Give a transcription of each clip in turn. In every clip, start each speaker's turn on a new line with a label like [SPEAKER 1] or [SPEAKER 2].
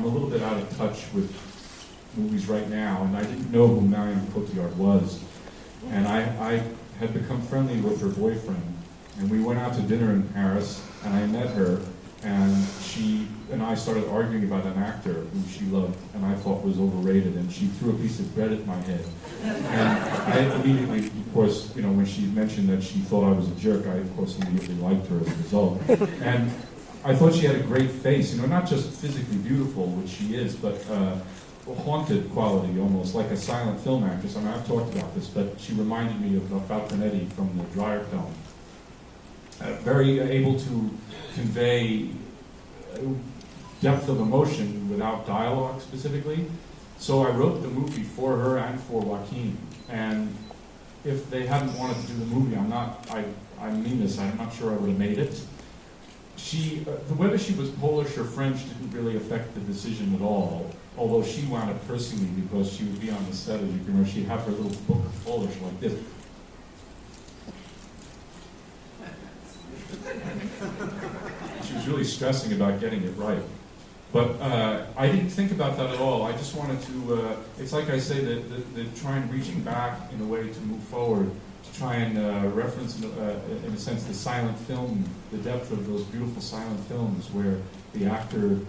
[SPEAKER 1] I'm a little bit out of touch with movies right now, and I didn't know who Marion Cotillard was. And I had become friendly with her boyfriend, and we went out to dinner in Paris, and I met her, and she and I started arguing about an actor who she loved and I thought was overrated, and she threw a piece of bread at my head. And I immediately, of course, when she mentioned that she thought I was a jerk, I of course immediately liked her as a result. And I thought she had a great face, not just physically beautiful, which she is, but haunted quality, almost like a silent film actress. I mean, I've talked about this, but she reminded me of Falconetti from the Dreyer film. Very able to convey depth of emotion without dialogue specifically. So I wrote the movie for her and for Joaquin. And if they hadn't wanted to do the movie, I mean this, I'm not sure I would have made it. Whether she was Polish or French didn't really affect the decision at all, although she wound up cursing me because she would be on the set, as you can remember, she'd have her little book of Polish like this. She was really stressing about getting it right. But I didn't think about that at all. I just wanted to, it's like I say, that trying reaching back in a way to move forward, to try and reference, in a sense, the silent film, the depth of those beautiful silent films where the actor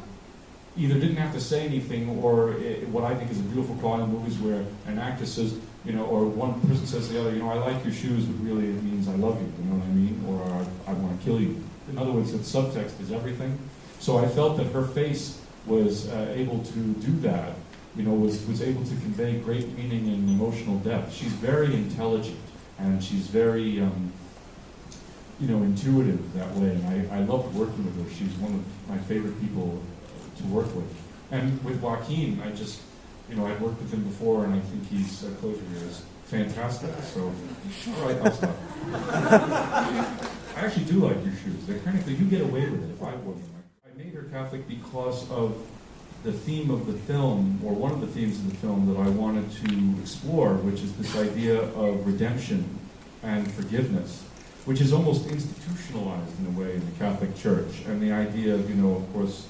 [SPEAKER 1] either didn't have to say anything, or what I think is a beautiful quality in movies where an actor says, or one person says to the other, I like your shoes, but really it means I love you, you know what I mean? Or I want to kill you. In other words, that subtext is everything. So I felt that her face was able to do that, was able to convey great meaning and emotional depth. She's very intelligent, and she's very, intuitive that way, and I loved working with her. She's one of my favorite people to work with. And with Joaquin, I'd worked with him before, and I think his closure here is fantastic. So, all right, I'll stop. I actually do like your shoes. They're kind of, you get away with it if I wore them. I made her Catholic because of the theme of the film, or one of the themes of the film that I wanted to explore, which is this idea of redemption and forgiveness, which is almost institutionalized in a way in the Catholic Church. And the idea of, of course,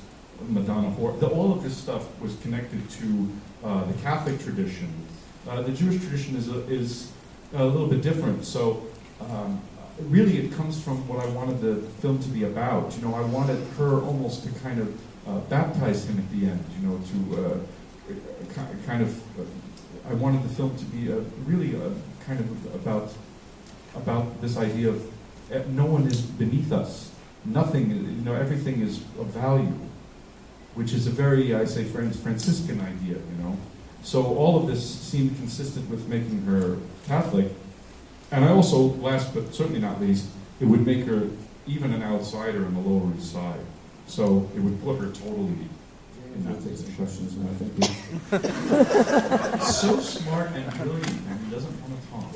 [SPEAKER 1] Madonna, all of this stuff was connected to the Catholic tradition. The Jewish tradition is a little bit different. So really it comes from what I wanted the film to be about. I wanted her almost to kind of baptize him at the end, I wanted the film to be really kind of about this idea of no one is beneath us. Nothing, everything is of value, which is a very, I say, Franciscan idea, So all of this seemed consistent with making her Catholic. And I also, last but certainly not least, it would make her even an outsider in the Lower East Side. So it would put her totally in that position. Questions now, thank you. So smart and brilliant, and he doesn't want to talk.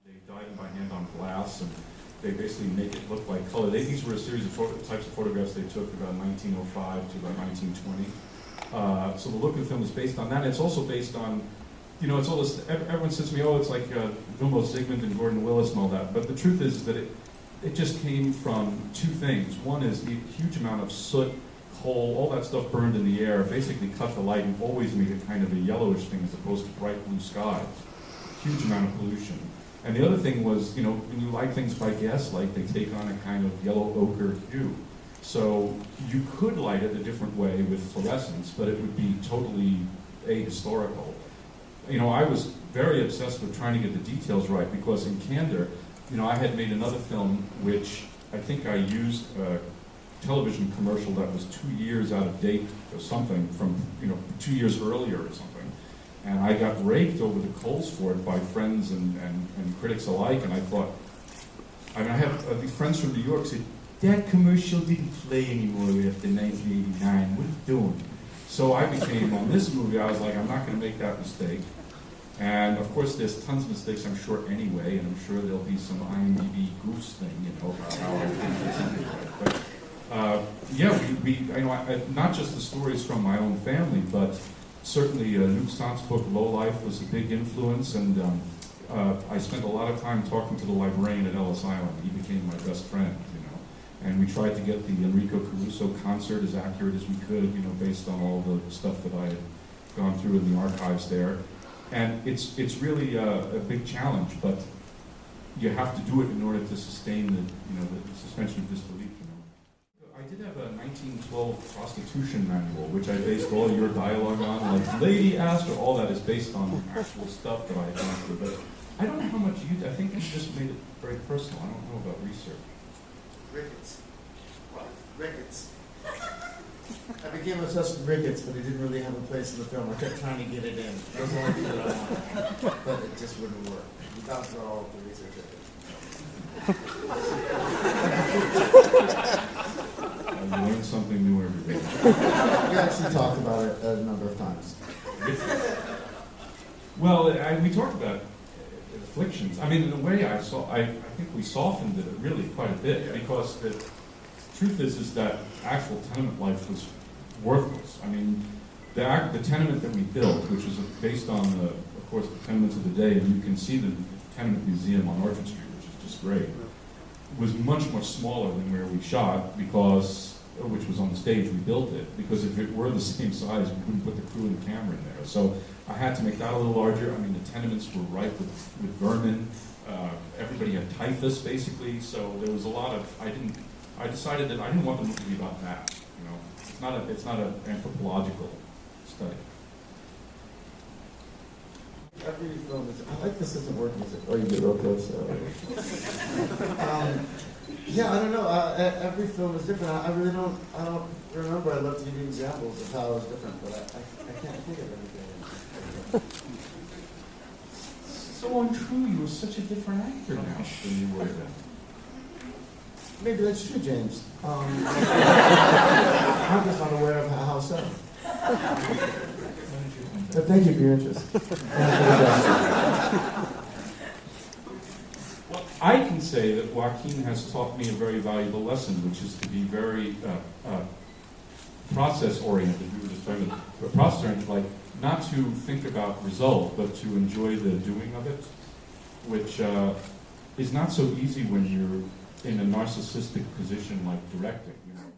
[SPEAKER 1] They died by hand on glass, and they basically make it look like color. These were a series of types of photographs they took about 1905 to about 1920. So the look of the film is based on that. It's also based on, it's all this, everyone says to me, it's like Vilmos Zsigmond and Gordon Willis and all that. But the truth is that it just came from two things. One is the huge amount of soot, coal, all that stuff burned in the air, basically cut the light and always made it kind of a yellowish thing as opposed to bright blue skies. Huge amount of pollution. And the other thing was, when you light things by gaslight, they take on a kind of yellow ochre hue. So you could light it a different way with fluorescence, but it would be totally ahistorical. I was very obsessed with trying to get the details right because in candor, I had made another film which I think I used a television commercial that was 2 years out of date or something from, 2 years earlier or something. And I got raked over the coals for it by friends and critics alike, and I thought, I have these friends from New York say, that commercial didn't play anymore after 1989, what are you doing? So I became, on this movie, I was like, I'm not going to make that mistake. And of course, there's tons of mistakes, I'm sure, anyway, and I'm sure there'll be some IMDb goofs thing, about how I think it's anyway. But not just the stories from my own family, but certainly Luc Sant's book, Low Life, was a big influence, and I spent a lot of time talking to the librarian at Ellis Island. He became my best friend, And we tried to get the Enrico Caruso concert as accurate as we could, you know, based on all the stuff that I had gone through in the archives there. And it's really a big challenge, but you have to do it in order to sustain the, you know, the suspension of disbelief. You know, I did have a 1912 prostitution manual, which I based all your dialogue on, like Lady Astor. All that is based on actual stuff that I had gone through. But I don't know how much you. I think you just made it very personal. I don't know about research.
[SPEAKER 2] Ricketts. What? Ricketts. I became obsessed with Ricketts, but it didn't really have a place in the film. I kept trying to get it in. That was the only thing that I wanted. But it just wouldn't work. We talked about all of the research I did.
[SPEAKER 1] You learn something new every day.
[SPEAKER 2] We actually talked about it a number of times.
[SPEAKER 1] Well, we talked about afflictions. I mean, in a way, I think we softened it really quite a bit, because the truth is that actual tenement life was worthless. I mean, the tenement that we built, which is based on, of course, the tenements of the day, and you can see the tenement museum on Orchard Street, which is just great, was much, much smaller than where we shot, because, which was on the stage, we built it, because if it were the same size, we couldn't put the crew and the camera in there. So I had to make that a little larger. I mean, the tenements were ripe with vermin. Everybody had typhus, basically, so there was a lot of, I decided that I didn't want the movie to be about that, you know. It's not an anthropological study.
[SPEAKER 2] Every film is, I like this isn't working, is it? Oh, you did real close. Yeah, I don't know. Every film is different. I don't remember. I'd love to give you examples of how it was different, but I can't think of anything.
[SPEAKER 1] So untrue, you were such a different actor now than you were then.
[SPEAKER 2] Maybe that's true, James. I'm just unaware of how so. But thank you for your interest.
[SPEAKER 1] Well, I can say that Joaquin has taught me a very valuable lesson, which is to be very process-oriented. We were just talking about process-oriented, like not to think about result, but to enjoy the doing of it, which is not so easy when you're in a narcissistic position like directing. You know.